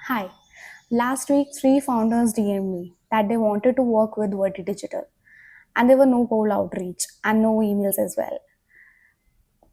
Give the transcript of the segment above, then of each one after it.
Hi. Last week, three founders DM'd me that they wanted to work with Verti Digital, and there were no cold outreach and no emails as well.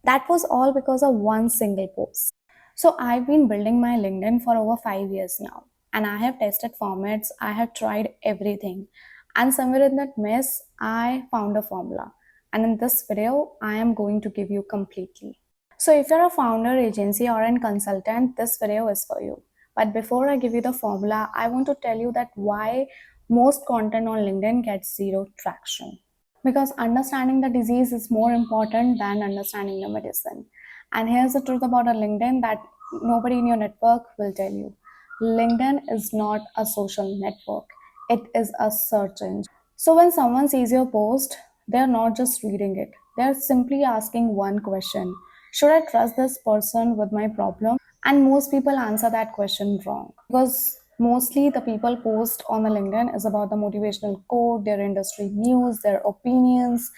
That was all because of one single post. So I've been building my LinkedIn for over 5 years now, and I have tested formats, I have tried everything, and somewhere in that mess, I found a formula. And in this video, I am going to give you completely. So if you're a founder, agency, or a consultant, this video is for you. But before I give you the formula, I want to tell you that why most content on LinkedIn gets zero traction. Because understanding the disease is more important than understanding the medicine. And here's the truth about a LinkedIn that nobody in your network will tell you. LinkedIn is not a social network, it is a search engine. So when someone sees your post, they're not just reading it, they're simply asking one question: should I trust this person with my problem? And most people answer that question wrong because mostly the people post on the LinkedIn is about the motivational quote, their industry news, their opinions,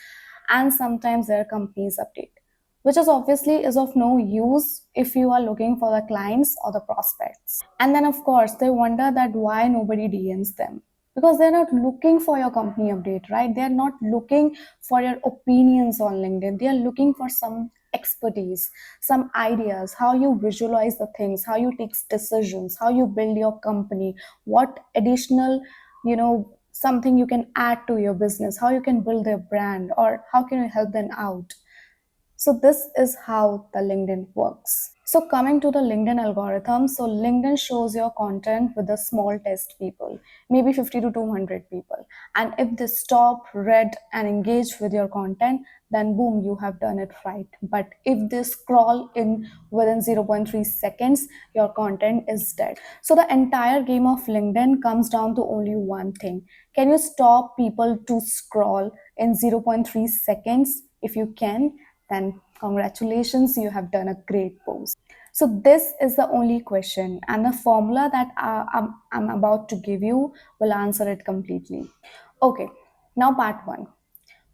and sometimes their company's update, which is obviously is of no use if you are looking for the clients or the prospects. And then of course they wonder that why nobody DMs them, because they're not looking for your company update, right? They're not looking for your opinions on LinkedIn. They're looking for some expertise, some ideas, how you visualize the things, how you take decisions, how you build your company, what additional, something you can add to your business, how you can build their brand, or how can you help them out. So this is how the LinkedIn works. So coming to the LinkedIn algorithm, so LinkedIn shows your content with the small test people, maybe 50 to 200 people. And if they stop, read and engage with your content, then boom, you have done it right. But if they scroll in within zero point 0.3 seconds, your content is dead. So the entire game of LinkedIn comes down to only one thing. Can you stop people to scroll in zero point 0.3 seconds? If you can, then congratulations, you have done a great post. So this is the only question, and the formula that I'm about to give you will answer it completely. Okay, now part one: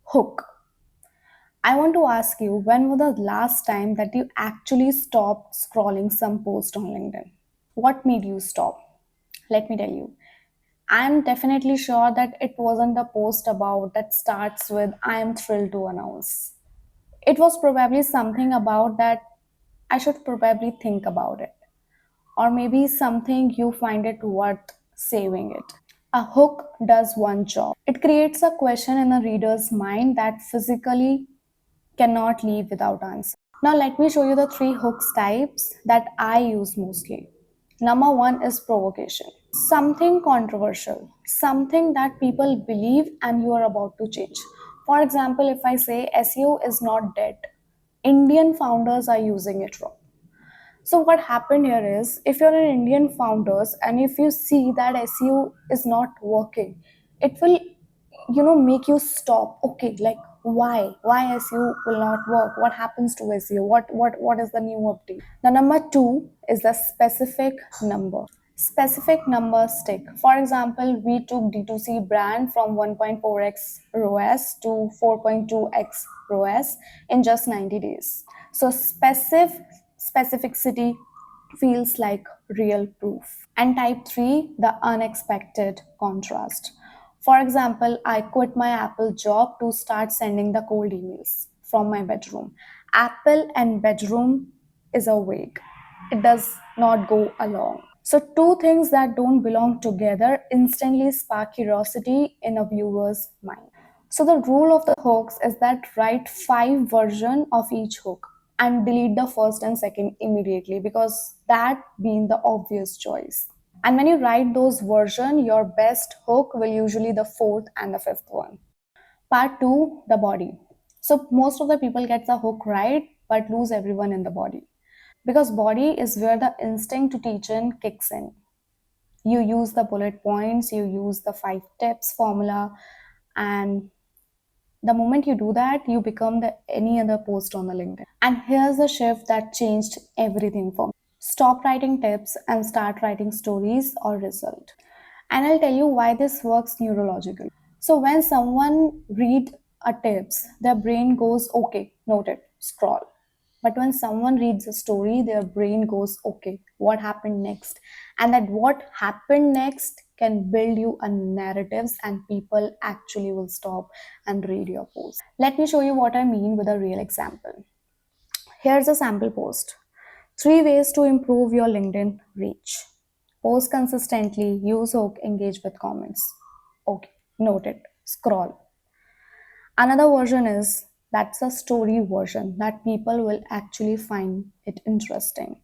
hook. I want to ask you, when was the last time that you actually stopped scrolling some post on LinkedIn? What made you stop? Let me tell you. I'm definitely sure that it wasn't the post about that starts with "I am thrilled to announce." It was probably something about that I should probably think about it. Or maybe something you find it worth saving it. A hook does one job. It creates a question in the reader's mind that physically cannot leave without answer. Now let me show you the three hooks types that I use mostly. Number one is provocation. Something controversial, something that people believe and you are about to change. For example, if I say SEO is not dead, Indian founders are using it wrong. So what happened here is, if you're an Indian founders and if you see that SEO is not working, it will, make you stop. Okay, like why SEO will not work? What happens to SEO? What is the new update? The number two is the specific number. Specific numbers stick. For example, we took D2C brand from 1.4x ROAS to 4.2x ROAS in just 90 days. So specificity feels like real proof. And type 3, the unexpected contrast. For example, I quit my Apple job to start sending the cold emails from my bedroom. Apple and bedroom is a wig. It does not go along. So, two things that don't belong together instantly spark curiosity in a viewer's mind. So, the rule of the hooks is that write 5 versions of each hook and delete the first and second immediately, because that being the obvious choice. And when you write those versions, your best hook will usually the fourth and the fifth one. Part two, the body. So most of the people get the hook right but lose everyone in the body, because body is where the instinct to teach in kicks in. You use the bullet points, you use the 5 tips formula, and the moment you do that, you become the any other post on the LinkedIn. And here's the shift that changed everything for me. Stop writing tips and start writing stories or result. And I'll tell you why this works neurologically. So when someone read a tips, their brain goes, okay, noted, scroll. But when someone reads a story, their brain goes, okay, what happened next? And that what happened next can build you a narratives, and people actually will stop and read your post. Let me show you what I mean with a real example. Here's a sample post. 3 ways to improve your LinkedIn reach. Post consistently, use hook, engage with comments. Okay, noted. Scroll. Another version is that's a story version that people will actually find it interesting.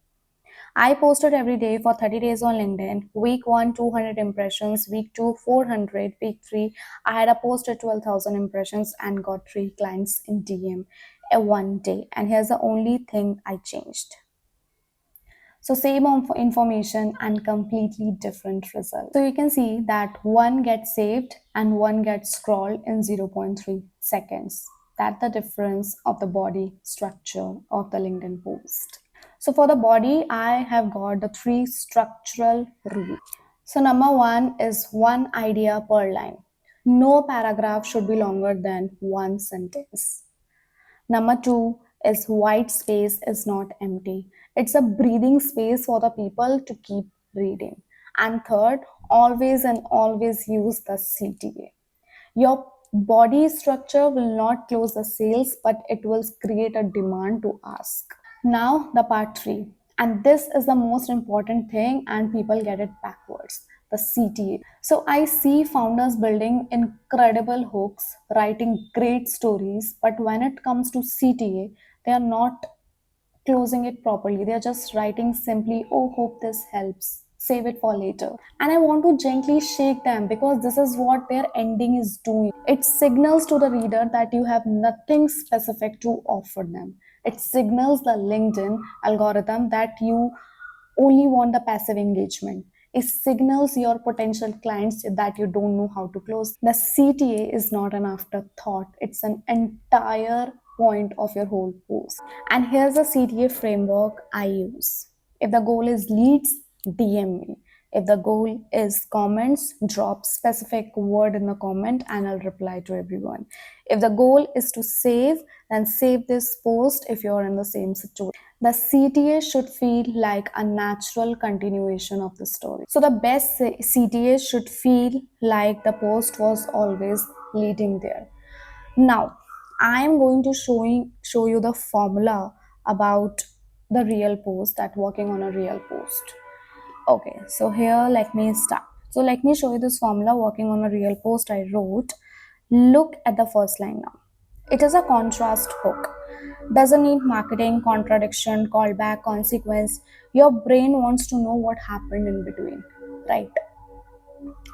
I posted every day for 30 days on LinkedIn. Week 1, 200 impressions. Week 2, 400. Week 3, I had a post at 12,000 impressions and got 3 clients in DM a one day. And here's the only thing I changed. So same information and completely different result. So you can see that one gets saved and one gets scrolled in zero point 0.3 seconds. That's the difference of the body structure of the LinkedIn post. So for the body, I have got the 3 structural rules. So number 1 is one idea per line. No paragraph should be longer than one sentence. Number 2 is white space is not empty. It's a breathing space for the people to keep reading. And third, always and always use the CTA. Your body structure will not close the sales, but it will create a demand to ask. Now, the part 3. And this is the most important thing, and people get it backwards, the CTA. So, I see founders building incredible hooks, writing great stories, but when it comes to CTA, they are not closing it properly. They're just writing simply, oh, hope this helps. Save it for later. And I want to gently shake them because this is what their ending is doing. It signals to the reader that you have nothing specific to offer them. It signals the LinkedIn algorithm that you only want the passive engagement. It signals your potential clients that you don't know how to close. The CTA is not an afterthought, it's an entire point of your whole post. And here's the CTA framework I use. If the goal is leads, DM me. If the goal is comments, drop specific word in the comment and I'll reply to everyone. If the goal is to save, then save this post if you're in the same situation. The CTA should feel like a natural continuation of the story. So the best CTA should feel like the post was always leading there. Now, I am going to show you the formula about the real post, that working on a real post. Okay, so here let me start. So let me show you this formula working on a real post I wrote. Look at the first line now. It is a contrast hook. Doesn't need marketing, contradiction, callback, consequence. Your brain wants to know what happened in between, right?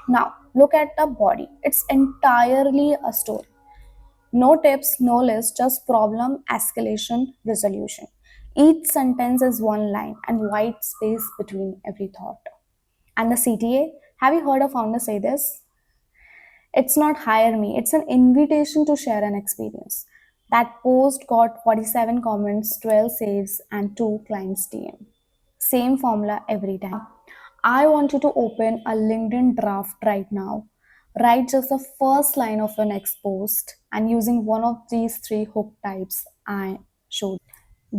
Now, look at the body. It's entirely a story. No tips, no list, just problem, escalation, resolution. Each sentence is one line and white space between every thought. And the CTA, have you heard a founder say this? It's not hire me, it's an invitation to share an experience. That post got 47 comments, 12 saves, and 2 clients DM. Same formula every time. I want you to open a LinkedIn draft right now. Write just the first line of your next post and using one of these 3 hook types I showed.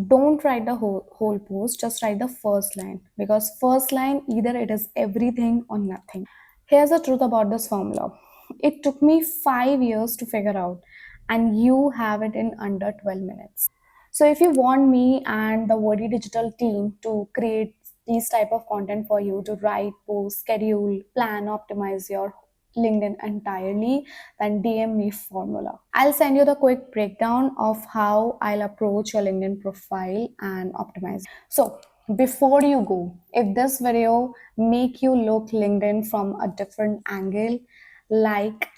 Don't write the whole post, just write the first line because first line either it is everything or nothing. Here's the truth about this formula. It took me 5 years to figure out and you have it in under 12 minutes. So if you want me and the Wordy Digital team to create these type of content for you to write, post, schedule, plan, optimize your LinkedIn entirely, then DM me formula. I'll send you the quick breakdown of how I'll approach your LinkedIn profile and optimize. So before you go, if this video make you look LinkedIn from a different angle, like,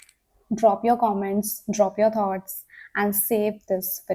drop your comments, drop your thoughts, and save this video.